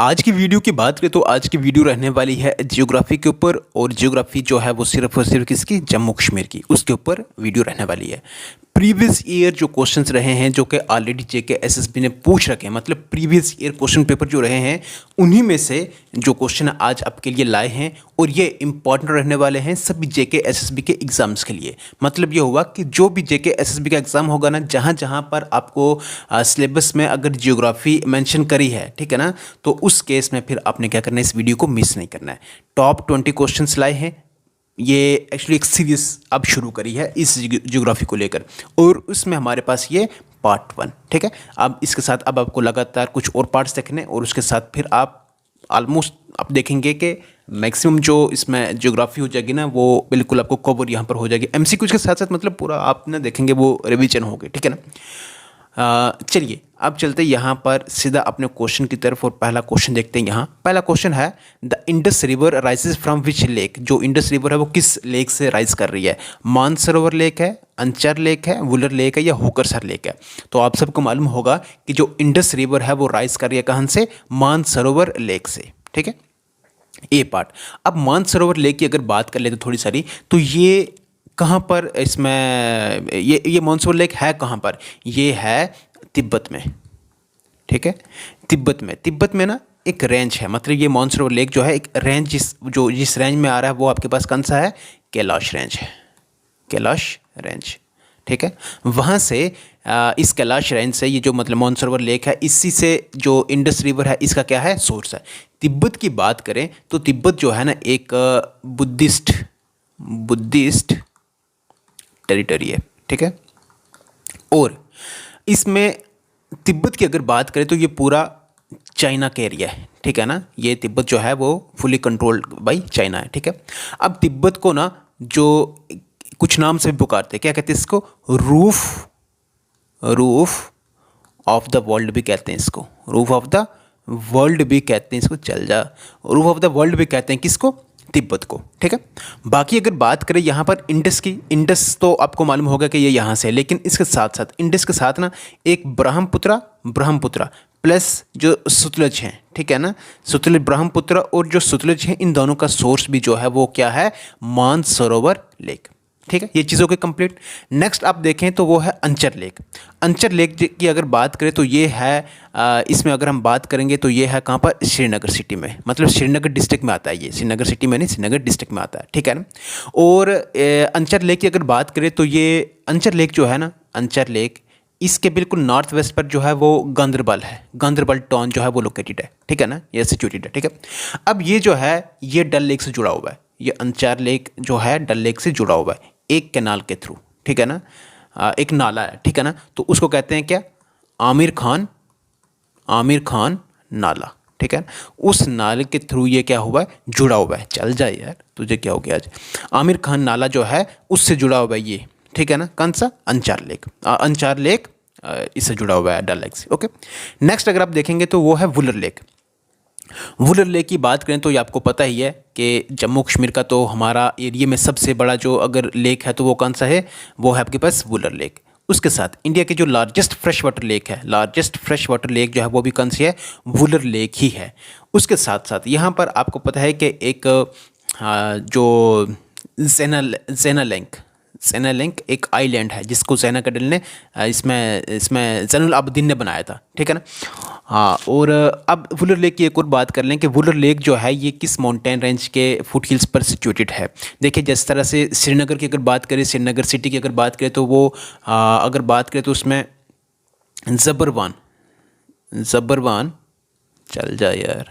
आज की वीडियो की बात करें तो आज की वीडियो रहने वाली है जियोग्राफी के ऊपर। और जियोग्राफी जो है वो सिर्फ और सिर्फ किसकी, जम्मू कश्मीर की, उसके ऊपर वीडियो रहने वाली है। प्रीवियस ईयर जो क्वेश्चंस रहे हैं जो कि ऑलरेडी जेके एसएसबी ने पूछ रखे हैं, मतलब प्रीवियस ईयर क्वेश्चन पेपर जो रहे हैं उन्हीं में से जो क्वेश्चन आज आपके लिए लाए हैं, और ये इंपॉर्टेंट रहने वाले हैं सभी जेके एसएसबी के एग्ज़ाम्स के लिए। मतलब ये हुआ कि जो भी जेके एसएसबी का एग्ज़ाम होगा ना, जहाँ जहाँ पर आपको सिलेबस में अगर जियोग्राफी मेंशन करी है, ठीक है ना, तो उस केस में फिर आपने क्या करना है, इस वीडियो को मिस नहीं करना है। टॉप 20 क्वेश्चंस लाए हैं। ये एक्चुअली एक सीरीज अब शुरू करी है इस ज्योग्राफी को लेकर, और उसमें हमारे पास ये पार्ट 1, ठीक है। अब इसके साथ अब आपको लगातार कुछ और पार्ट्स देखने, और उसके साथ फिर आप ऑलमोस्ट आप देखेंगे कि मैक्सिमम जो इसमें ज्योग्राफी हो जाएगी ना, वो बिल्कुल आपको कवर यहाँ पर हो जाएगी। एमसीक्यूज के साथ साथ मतलब पूरा आप ना देखेंगे वो रिवीजन हो गए, ठीक है ना। चलिए अब चलते हैं यहाँ पर सीधा अपने क्वेश्चन की तरफ, और पहला क्वेश्चन देखते हैं। यहाँ पहला क्वेश्चन है, the Indus river rises from which lake. जो इंडस रिवर है वो किस लेक से राइज कर रही है? मानसरोवर लेक है, अंचर लेक है, वुलर लेक है, या होकरसर लेक है? तो आप सबको मालूम होगा कि जो इंडस रिवर है वो राइज कर रही है कहाँ से? मानसरोवर लेक से, ठीक है। ए पार्ट। अब मानसरोवर लेक की अगर बात कर ले तो थोड़ी सारी, तो ये कहाँ पर इसमें ये मानसरोवर लेक है कहाँ पर? ये है तिब्बत में, ठीक है। तिब्बत में ना एक रेंज है, मतलब ये मानसरोवर लेक जो है एक रेंज, जिस रेंज में आ रहा है वो आपके पास कौन सा है? कैलाश रेंज है, कैलाश रेंज, ठीक है। वहाँ से इस कैलाश रेंज से ये जो मतलब मानसरोवर लेक है, इसी से जो इंडस रिवर है इसका क्या है? सोर्स है। तिब्बत की बात करें तो तिब्बत जो है ना एक बुद्धिस्ट टेरिटरी है, ठीक है। और इसमें तिब्बत की अगर बात करें तो ये पूरा चाइना का एरिया है, ठीक है ना। ये तिब्बत जो है वो फुली कंट्रोल्ड बाय चाइना है, ठीक है। अब तिब्बत को ना जो कुछ नाम से भी पुकारते हैं, क्या कहते हैं इसको? रूफ ऑफ द वर्ल्ड भी कहते हैं इसको, रूफ ऑफ द वर्ल्ड भी कहते हैं इसको। चल जा, रूफ ऑफ द वर्ल्ड भी कहते हैं किसको? तिब्बत को, ठीक है। बाकी अगर बात करें यहाँ पर इंडस की, इंडस तो आपको मालूम होगा कि ये यहाँ से है, लेकिन इसके साथ साथ इंडस के साथ ना एक ब्रह्मपुत्रा प्लस जो सतलज हैं, ठीक है ना। सतलज, ब्रह्मपुत्रा और जो सतलज हैं, इन दोनों का सोर्स भी जो है वो क्या है? मानसरोवर लेक, ठीक है। ये चीज़ों के कंप्लीट। नेक्स्ट आप देखें तो वो है अंचर लेक। अंचर लेक की अगर बात करें तो ये है इसमें अगर हम बात करेंगे तो ये है कहाँ पर? श्रीनगर सिटी में, मतलब श्रीनगर डिस्ट्रिक्ट में आता है। ये श्रीनगर सिटी में नहीं, श्रीनगर डिस्ट्रिक्ट में आता है, ठीक है ना। और अंचर लेक की अगर बात करें तो ये अंचर लेक जो है ना, अंचर लेक इसके बिल्कुल नॉर्थ वेस्ट पर जो है वो गांदरबल है, गांदरबल टाउन जो है वो लोकेटेड है, ठीक है ना, ये सिचुएटेड है, ठीक है। अब ये जो है ये डल लेक से जुड़ा हुआ है, ये अंचार लेक जो है डल लेक से जुड़ा हुआ है एक कैनाल के थ्रू, ठीक है ना। एक नाला है, ठीक है ना, तो उसको कहते हैं क्या? आमिर खान नाला, ठीक है। उस नाले के थ्रू ये क्या हुआ है? जुड़ा हुआ है। चल जाए यार, तुझे क्या हो गया आज? आमिर खान नाला जो है उससे जुड़ा हुआ है ये, ठीक है ना। कौन सा? अंचार लेक इससे जुड़ा हुआ है डल लेक से, ओके। नेक्स्ट अगर आप देखेंगे तो वो है वुलर लेक। वुलर लेक की बात करें तो ये आपको पता ही है कि जम्मू कश्मीर का तो हमारा एरिया में सबसे बड़ा जो अगर लेक है तो वो कौन सा है? वो है आपके पास वुलर लेक। उसके साथ इंडिया के जो लार्जेस्ट फ्रेश वाटर लेक है, लार्जेस्ट फ्रेश वाटर लेक जो है वो भी कौन सी है? वुलर लेक ही है। उसके साथ साथ यहाँ पर आपको पता है कि एक जो ज़ेना लिंक एक आइलैंड है जिसको ज़ैना कैडल ने इसमें ज़ैनुल आबदीन ने बनाया था, ठीक है ना। हाँ, और अब वुलर लेक की एक और बात कर लें कि वुलर लेक जो है ये किस माउंटेन रेंज के फुट हिल्स पर सिचुएटेड है। देखिए जिस तरह से श्रीनगर की अगर बात करें, श्रीनगर सिटी की अगर बात करें तो वो अगर बात करें तो उसमें ज़बरवान चल जाए यार,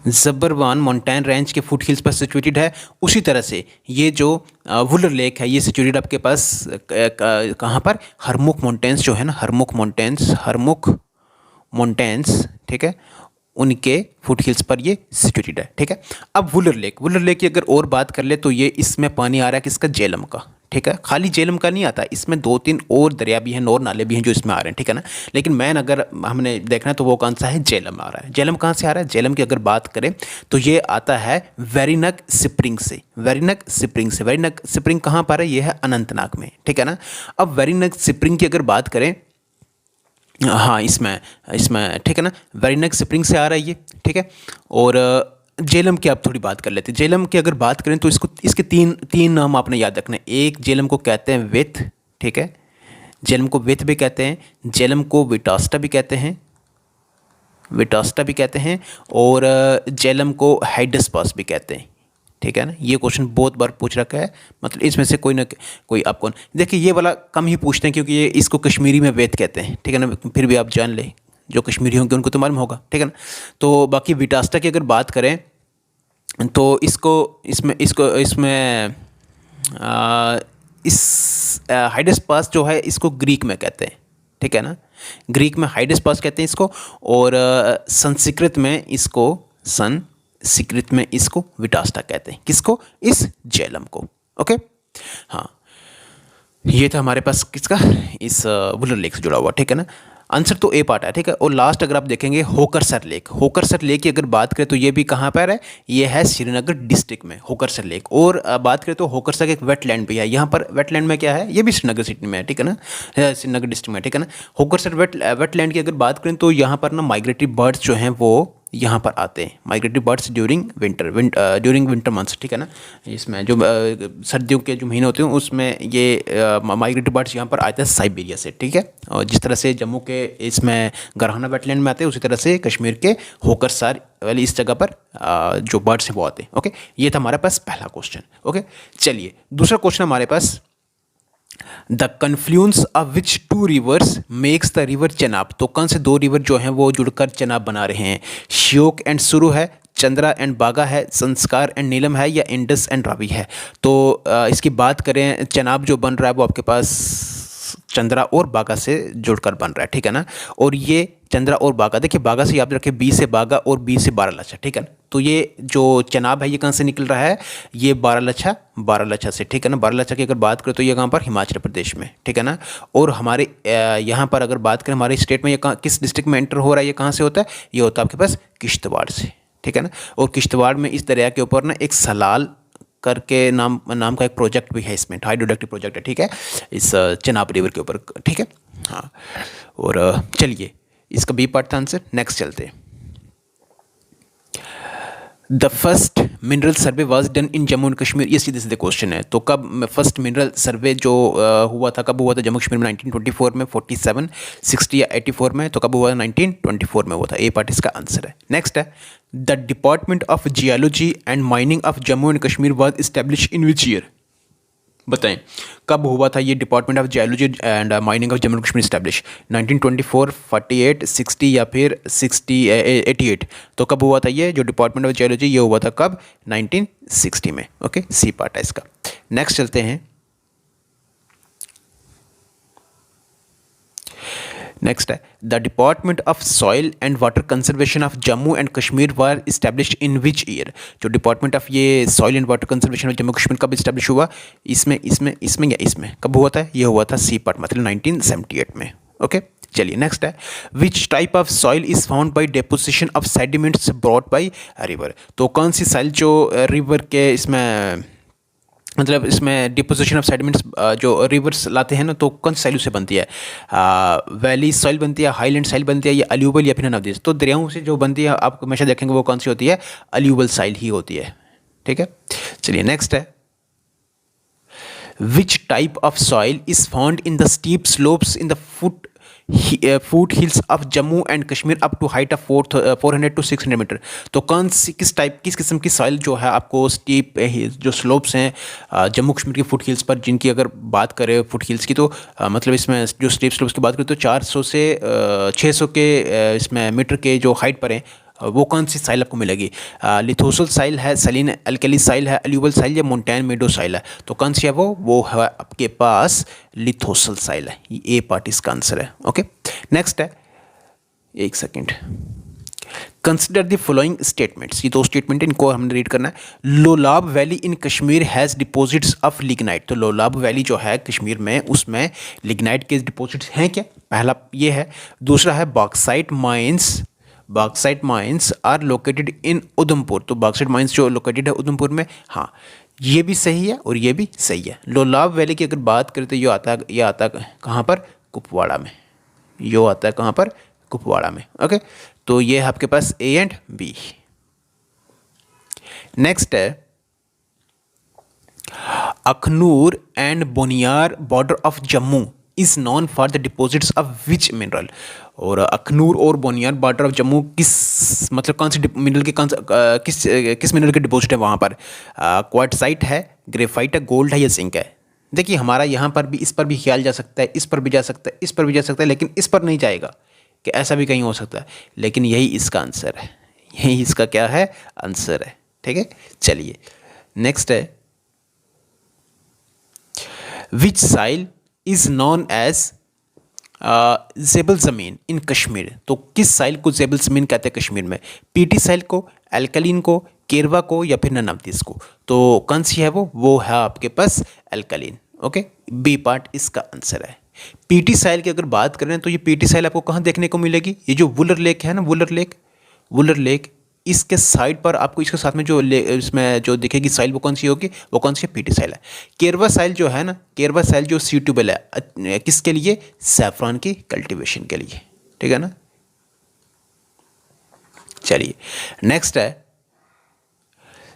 ज़बरवान माउंटेन रेंज के फुट हिल्स पर सिचुएटेड है। उसी तरह से ये जो वुलर लेक है ये सिचुएटेड आपके पास कहाँ पर? हरमुख माउंटेन्स जो है ना, हरमुख माउंटेन्स, ठीक है, उनके फुट हिल्स पर ये सिचुएटेड है, ठीक है। अब वुलर लेक की अगर और बात कर ले तो ये इसमें पानी आ रहा है किसका? झेलम का, ठीक है। खाली झेलम का नहीं आता, इसमें 2-3 और दरिया भी हैं और नाले भी हैं जो इसमें आ रहे हैं, ठीक है ना। लेकिन मेन अगर हमने देखना है तो वो कौन सा है? झेलम आ रहा है। झेलम कहाँ से आ रहा है? झेलम की अगर बात करें तो ये आता है वेरीनग स्प्रिंग से। वेरीनग स्प्रिंग कहाँ पर है? ये है अनंतनाग में, ठीक है ना। अब वेरीनग स्प्रिंग की अगर बात करें हाँ, इसमें इसमें ठीक है ना, वेरिनग स्प्रिंग से आ रहा है ये, ठीक है। और झेलम की आप थोड़ी बात कर लेते हैं। झेलम की अगर बात करें तो इसको, इसके तीन तीन नाम आपने याद रखना है। एक, झेलम को कहते हैं विथ, ठीक है, झेलम को विथ भी कहते हैं, झेलम को विटास्टा भी कहते हैं, विटास्टा भी कहते हैं, और झेलम को हाइडस्पास भी कहते हैं, ठीक है ना। ये क्वेश्चन बहुत बार पूछ रखा है, मतलब इसमें से कोई ना कोई आपको देखिए, ये वाला कम ही पूछते हैं क्योंकि ये इसको कश्मीरी में वेद कहते हैं, ठीक है ना। फिर भी आप जान लें, जो कश्मीरी होंगे उनको तो मालूम होगा, ठीक है ना। तो बाकी विटास्टा की अगर बात करें तो इसको इसमें इसको इसमें इस हाइडस्पास जो है इसको ग्रीक में कहते हैं, ठीक है ना। ग्रीक में हाइडस्पास कहते हैं इसको, और संस्कृत में इसको संस्कृत में इसको विटास्टा कहते हैं। किसको? इस झेलम को। ओके, हाँ, ये था हमारे पास किसका, इस वुलर लेक से जुड़ा हुआ, ठीक है ना। आंसर तो ए पार्ट है, ठीक है। और लास्ट अगर आप देखेंगे होकरसर लेक, होकरसर लेक की अगर बात करें तो ये भी कहाँ पर है, ये है श्रीनगर डिस्ट्रिक्ट में होकरसर लेक। और बात करें तो होकरसर एक वेटलैंड भी है, यहाँ पर वेटलैंड में क्या है, ये भी श्रीनगर सिटी में है, ठीक है ना, श्रीनगर डिस्ट्रिक्ट में, ठीक है ना। होकरसर वेटलैंड की अगर बात करें तो यहाँ पर ना माइग्रेटरी बर्ड्स जो हैं वो यहाँ पर आते हैं, migratory birds during winter months, ठीक है ना। इसमें जो सर्दियों के जो महीने होते हैं उसमें ये माइग्रेटरी बर्ड्स यहाँ पर आते हैं साइबेरिया से, ठीक है। और जिस तरह से जम्मू के इसमें गरहाना वेटलैंड में आते हैं, उसी तरह से कश्मीर के होकरसर वाली इस जगह पर जो बर्ड्स हैं वो आते हैं। ओके, ये था हमारे पास पहला क्वेश्चन। ओके, चलिए दूसरा क्वेश्चन हमारे पास, the confluence of which two rivers makes the river Chenab. तो कौन से दो रिवर जो हैं वो जुड़कर चेनाब बना रहे हैं? श्योक एंड सुरु है, चंद्रा एंड बागा है, संस्कार एंड नीलम है, या इंडस एंड रावी है? तो इसकी बात करें, चेनाब जो बन रहा है वो आपके पास चंद्रा और बागा से जुड़कर बन रहा है, ठीक है ना। और ये चंद्रा और बागा, देखिए बागा से याद रखें, बी से बागा और बी से बारालाचा, ठीक है ना। तो ये जो चेनाब है ये कहाँ से निकल रहा है, ये बारालाचा से, ठीक है ना। बारालाचा की अगर बात करें तो ये कहाँ पर, हिमाचल प्रदेश में, ठीक है ना। और हमारे यहाँ पर अगर बात करें हमारे स्टेट में, ये कहाँ, किस डिस्ट्रिक्ट में एंटर हो रहा है, ये कहाँ से होता है, ये होता है आपके पास किश्तवाड़ से, ठीक है ना। और किश्तवाड़ में इस दरिया के ऊपर ना एक सलाल करके नाम का एक प्रोजेक्ट भी है, इसमें हाइड्रोइलेक्ट्रिक प्रोजेक्ट है, ठीक है, इस चेनाब रिवर के ऊपर, ठीक है। हाँ, और चलिए इसका बी पार्ट था आंसर। नेक्स्ट चलते हैं, the first mineral survey was done in Jammu and Kashmir. ये सीधे सीधे क्वेश्चन है। तो कब फर्स्ट मिनरल सर्वे जो हुआ था, कब हुआ था जम्मू कश्मीर में? 1924 में, 47, 60 या 84 में? तो कब हुआ था? 1924 में हुआ था। ए पार्ट इसका आंसर है। नेक्स्ट है, the department of geology and mining of Jammu and Kashmir was establish in which year? बताएं कब हुआ था ये department of geology and mining of Jammu and Kashmir establish? 1924, 48, 60 या फिर 88? तो कब हुआ था ये जो डिपार्टमेंट ऑफ जियोलॉजी, ये हुआ था कब? 1960 में। ओके, सी पार्ट है इसका। नेक्स्ट चलते हैं, नेक्स्ट है, the department of soil and water conservation of Jammu and Kashmir were establish in which year? जो डिपार्टमेंट ऑफ ये soil and water conservation of Jammu Kashmir कब इस्टेब्लिश हुआ? इसमें या इसमें कब हुआ था? ये हुआ था सी पार्ट, मतलब 1978 में। ओके, चलिए नेक्स्ट है, which type of soil is found by deposition of sediments brought by river? तो कौन सी सॉइल जो रिवर के इसमें, मतलब इसमें डिपोजिशन ऑफ सेडिमेंट्स जो रिवर्स लाते हैं ना, तो कौन सी सॉइल से बनती है? वैली सॉइल बनती है, हाईलैंड सॉइल बनती है, या अल्यूबल या फिर नवदेश? तो दरियाओं से जो बनती है आप हमेशा देखेंगे वो कौन सी होती है? अल्यूबल सॉइल ही होती है, ठीक है। चलिए नेक्स्ट है, which type of soil is found in the steep slopes in the foothills of Jammu and Kashmir up to height of 400 to 600 metre? तो कौन सी किस किस्म की सॉइल जो है आपको स्टीप जो स्लोप्स हैं जम्मू कश्मीर के फुट हिल्स पर, जिनकी अगर बात करें फुट हिल्स की, तो मतलब इसमें जो स्टीप स्लोप्स की बात करें तो 400 से 600 के इसमें मीटर के जो हाइट पर हैं, वो कौन सी साइल आपको मिलेगी? लिथोसल साइल है, सलीन अल्कली साइल है, अल्यूबल साइल या मोन्टैन मेडो साइल है? तो कौन सी है वो है आपके पास लिथोसल साइल है। ये पार्ट इसका आंसर है। ओके, नेक्स्ट है, एक second, consider the following statements. ये दो स्टेटमेंट है, इनको हमने रीड करना है। Lolab valley in Kashmir has deposits of lignite. तो लोलाब वैली जो है कश्मीर में, उसमें लिग्नाइट के डिपॉजिट्स हैं क्या? पहला ये है। दूसरा है, bauxite mines are located in Udhampur. तो बॉक्साइट माइंस जो लोकेटेड है उधमपुर में, हाँ, ये भी सही है और ये भी सही है। लोलाब वैली की अगर बात करें तो ये आता है कहाँ पर? कुपवाड़ा में, यो आता है कहाँ पर, कुपवाड़ा में। ओके, तो ये है आपके पास ए एंड बी। नेक्स्ट है Akhnoor and Boniyar border of Jammu is non for the deposits of which mineral. और अखनूर और बोनियार बॉर्डर ऑफ जम्मू किस मतलब कौन से मिनरल के किस मिनरल के डिपॉजिट है वहाँ पर? क्वार्टसाइट है, ग्रेफाइट है, गोल्ड है या जिंक है? देखिए हमारा यहाँ पर भी इस पर भी ख्याल जा सकता है, इस पर भी जा सकता है, इस पर भी जा सकता है, लेकिन इस पर नहीं जाएगा कि ऐसा भी कहीं हो सकता है, लेकिन यही इसका आंसर है, यही इसका क्या है, आंसर है। ठीक है, चलिए नेक्स्ट है विच साइल इज नॉन एज जेबल ज़मीन इन कश्मीर। तो किस साइल को जेबल ज़मीन कहते हैं कश्मीर में? पीटी साइल को, एल्कलीन को, केरवा को या फिर ननामतीस को? तो कौन सी है वो है आपके पास एल्कलीन। ओके, बी पार्ट इसका आंसर है। पीटी साइल की अगर बात करें तो ये पीटी साइल आपको कहाँ देखने को मिलेगी? ये जो वुलर लेक है ना, वुलर लेक इसके साइड पर आपको इसके साथ में जो इसमें जो दिखेगी साइल वो कौन सी होगी? वो कौन सी है? पीटी साइल है। केरवा साइल जो है ना, केरवा साइल जो सूटेबल है किसके लिए? सैफरान की कल्टीवेशन के लिए। ठीक है ना, चलिए नेक्स्ट है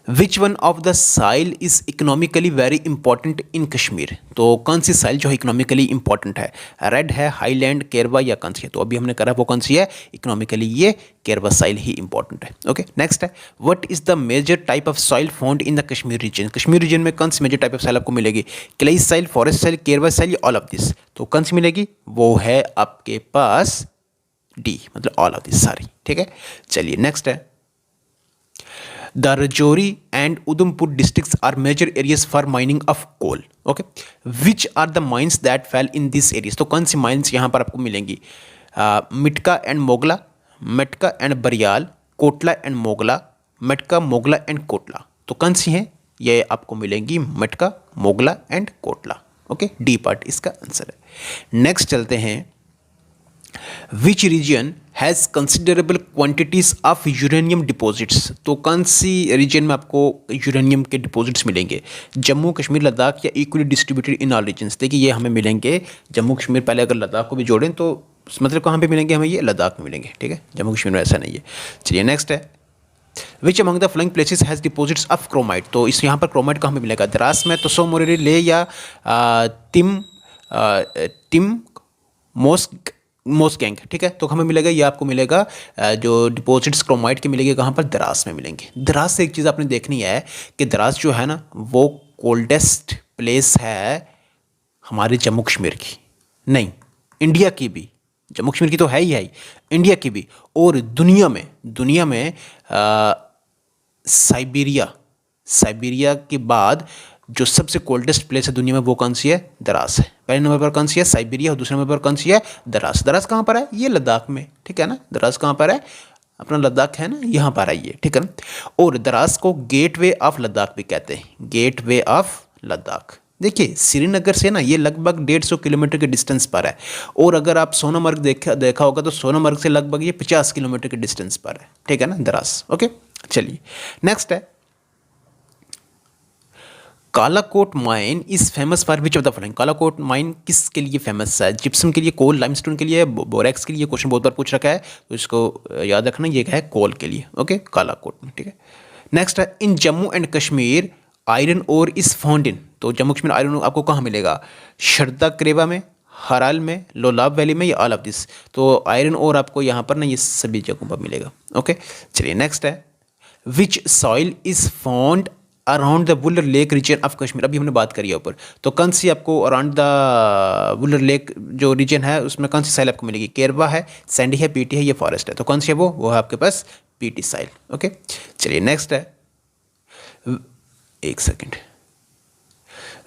which one of the soil is economically very important in Kashmir. तो कौन सी साइल जो है इकोनॉमिकली इंपॉर्टेंट है? रेड है, हाईलैंड, केरवा या कौन सी है? तो अभी हमने करा वो कौन सी है इकोनॉमिकली, ये केरवा साइल ही इंपॉर्टेंट है। ओके, नेक्स्ट है what is the major type of soil found in the Kashmir region. Kashmir region में कौन सी मेजर टाइप ऑफ साइल आपको मिलेगी? क्लेई साइल, फॉरेस्ट साइल, केरवा साइल या ऑल ऑफ दिस? तो कौन सी मिलेगी? वो है आपके पास डी, मतलब ऑल ऑफ दिस सारी। ठीक है, चलिए नेक्स्ट है The Rajouri and Udhampur districts are major areas for mining of coal. Okay, which are the mines that fell in these areas? तो कौन सी माइंस यहाँ पर आपको मिलेंगी? मिटका एंड मोगला, मटका एंड बरियाल, कोटला एंड मोगला, मटका, मोगला एंड कोटला। तो कौन सी हैं? ये आपको मिलेंगी Matka, Mogla and Kotla. Okay, D part इसका आंसर है। नेक्स्ट चलते हैं which region has considerable quantities of uranium deposits. तो कौन सी रीजन में आपको यूरेनियम के डिपॉजिट्स मिलेंगे? जम्मू कश्मीर, लद्दाख या equally distributed in all regions? देखिए ये हमें मिलेंगे जम्मू कश्मीर, पहले अगर लद्दाख को भी जोड़ें तो मतलब कहाँ पे मिलेंगे हमें? ये लद्दाख में मिलेंगे। ठीक है, जम्मू कश्मीर में ऐसा नहीं है। चलिए नेक्स्ट है which among the flowing places has deposits of chromite. तो इस यहाँ पर क्रोमाइट कहाँ पे मिलेगा? द्रास में, तो सोमोरेरी, ले या टिम मोस्कैंग। ठीक है, तो हमें मिलेगा, ये आपको मिलेगा जो डिपॉजिट्स क्रोमाइट के मिलेंगे कहाँ पर? द्रास में मिलेंगे। द्रास से एक चीज़ आपने देखनी है कि द्रास जो है ना वो कोल्डेस्ट प्लेस है हमारे जम्मू कश्मीर की, नहीं इंडिया की भी। जम्मू कश्मीर की तो है ही, इंडिया की भी, और दुनिया में साइबेरिया के बाद जो सबसे कोल्डेस्ट प्लेस है दुनिया में वो कौन सी है? द्रास है। पहले नंबर पर कौन सी है? साइबेरिया, और दूसरे नंबर पर कौन सी है? द्रास। द्रास कहाँ पर है? ये लद्दाख में। ठीक है ना, द्रास कहाँ पर है? अपना लद्दाख है ना, यहाँ पर आइए। ठीक है ना, और द्रास को गेटवे ऑफ लद्दाख भी कहते हैं, गेटवे ऑफ लद्दाख। देखिए श्रीनगर से ना ये लगभग 150 किलोमीटर के डिस्टेंस पर है, और अगर आप सोनमर्ग देखा होगा तो सोनमर्ग से लगभग ये 50 किलोमीटर के डिस्टेंस पर है। ठीक है ना, द्रास। ओके, चलिए नेक्स्ट है Kalakot mine is famous for which of the following. Kalakot mine किसके लिए फेमस है? जिप्सम के लिए, कोल, लाइमस्टोन के लिए, बोरेक्स के लिए? क्वेश्चन बहुत बार पूछ रखा है तो इसको याद रखना, ये है कोल के लिए। ओके, कालाकोट में। ठीक है, नेक्स्ट है in Jammu and Kashmir iron ore is found in. तो जम्मू कश्मीर आयरन ओर आपको कहाँ मिलेगा? शरदा क्रेवा में, हराल में, लोलाब वैली में या ऑल ऑफ दिस? तो आयरन ओर आपको यहाँ पर ना ये सभी जगहों पर मिलेगा। ओके, चलिए नेक्स्ट है which soil is found around the Wular lake region of Kashmir. अभी हमने बात करी है ऊपर, तो कौन सी आपको अराउंड द वुलर लेक जो रीजन है उसमें कौन सी साइल आपको मिलेगी? केरवा है, सैंडी है, पीटी है, ये फॉरेस्ट है? तो कौन सी है वो है आपके पास पीटी साइल। ओके, चलिए नेक्स्ट है एक second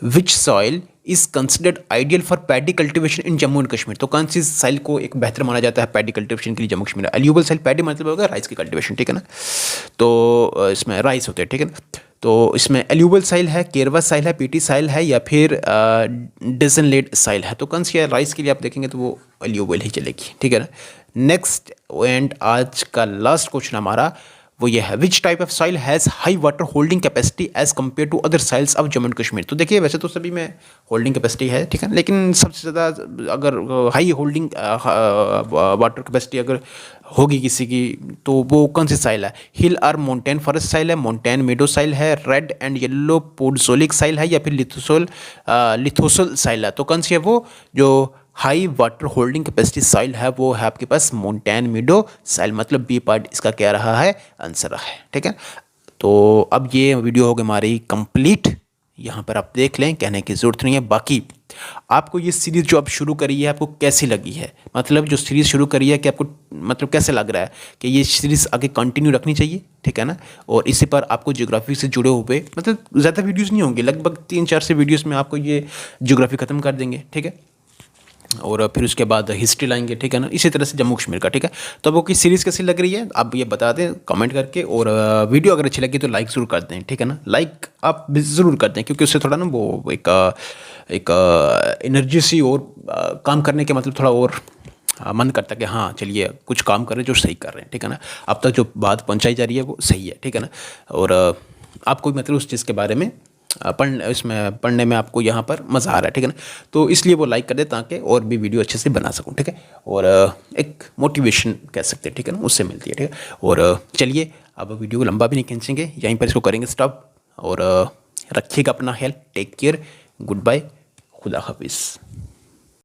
which soil is considered ideal for paddy cultivation in Jammu and Kashmir. तो कौन सी साइल को एक बेहतर माना जाता है पैडी कल्टिवेशन के लिए जम्मू कश्मीर? एल्यूबल साइल, पैडी मतलब होगा राइस की कल्टिवेशन। ठीक है ना, तो इसमें राइस होते हैं। ठीक है ना, तो इसमें एल्यूबल साइल है, केरवा साइल है, पीटी साइल है या फिर डेजनलेट साइल है? तो कौन सी है? राइस के लिए आप देखेंगे तो वो एल्यूबल ही चलेगी। ठीक है ना, नेक्स्ट एंड आज का लास्ट क्वेश्चन हमारा वो ये है, which type of soil has high water holding capacity as compared to other soils of Jammu and Kashmir. तो देखिए वैसे तो सभी में होल्डिंग कैपेसिटी है, ठीक है, लेकिन सबसे ज़्यादा अगर हाई होल्डिंग वाटर कैपेसिटी अगर होगी किसी की तो वो कौन सी साइल है? हिल और माउंटेन फॉरेस्ट साइल है, माउंटेन मेडो साइल है, रेड एंड येलो पोडजोलिक साइल है, या फिर लिथोसल साइल है। तो कौन सी है वो जो हाई वाटर होल्डिंग कैपेसिटी साइल है? वो है आपके पास माउंटेन मेडो साइल, मतलब बी पार्ट इसका क्या रहा है, आंसर है, ठीक है। तो अब ये वीडियो हो गई हमारी कंप्लीट, यहाँ पर आप देख लें, कहने की ज़रूरत नहीं है। बाकी आपको ये सीरीज़ जो आप शुरू करी है आपको कैसी लगी है, मतलब जो सीरीज़ शुरू करी है कि आपको मतलब कैसे लग रहा है कि ये सीरीज़ आगे कंटिन्यू रखनी चाहिए, ठीक है ना। और इसी पर आपको ज्योग्राफी से जुड़े हुए मतलब ज़्यादा वीडियोज़ नहीं होंगे, लगभग 3-4 से वीडियोज़ में आपको ये ज्योग्राफी ख़त्म कर देंगे, ठीक है। और फिर उसके बाद हिस्ट्री लाएंगे, ठीक है ना, इसी तरह से जम्मू कश्मीर का, ठीक है। तो अब वो की सीरीज़ कैसी लग रही है आप ये बता दें कमेंट करके, और वीडियो अगर अच्छी लगी तो लाइक ज़रूर कर दें, ठीक है ना। लाइक आप ज़रूर कर दें क्योंकि उससे थोड़ा ना वो एक एनर्जी सी और काम करने के मतलब थोड़ा और मन करता है कि हाँ चलिए कुछ काम कर रहे हैं जो सही कर रहे हैं, ठीक है ना। अब तक जो बात पहुँचाई जा रही है वो सही है, ठीक है ना। और आपको मतलब उस चीज़ के बारे में पढ़ने में आपको यहाँ पर मज़ा आ रहा है, ठीक है ना। तो इसलिए वो लाइक कर दे ताकि और भी वीडियो अच्छे से बना सकूँ, ठीक है। और एक मोटिवेशन कह सकते हैं, ठीक है ना, उससे मिलती है, ठीक है। और चलिए अब वीडियो को लंबा भी नहीं खींचेंगे, यहीं पर इसको करेंगे स्टॉप। और रखिएगा अपना health, take care, goodbye, खुदा हाफिज़।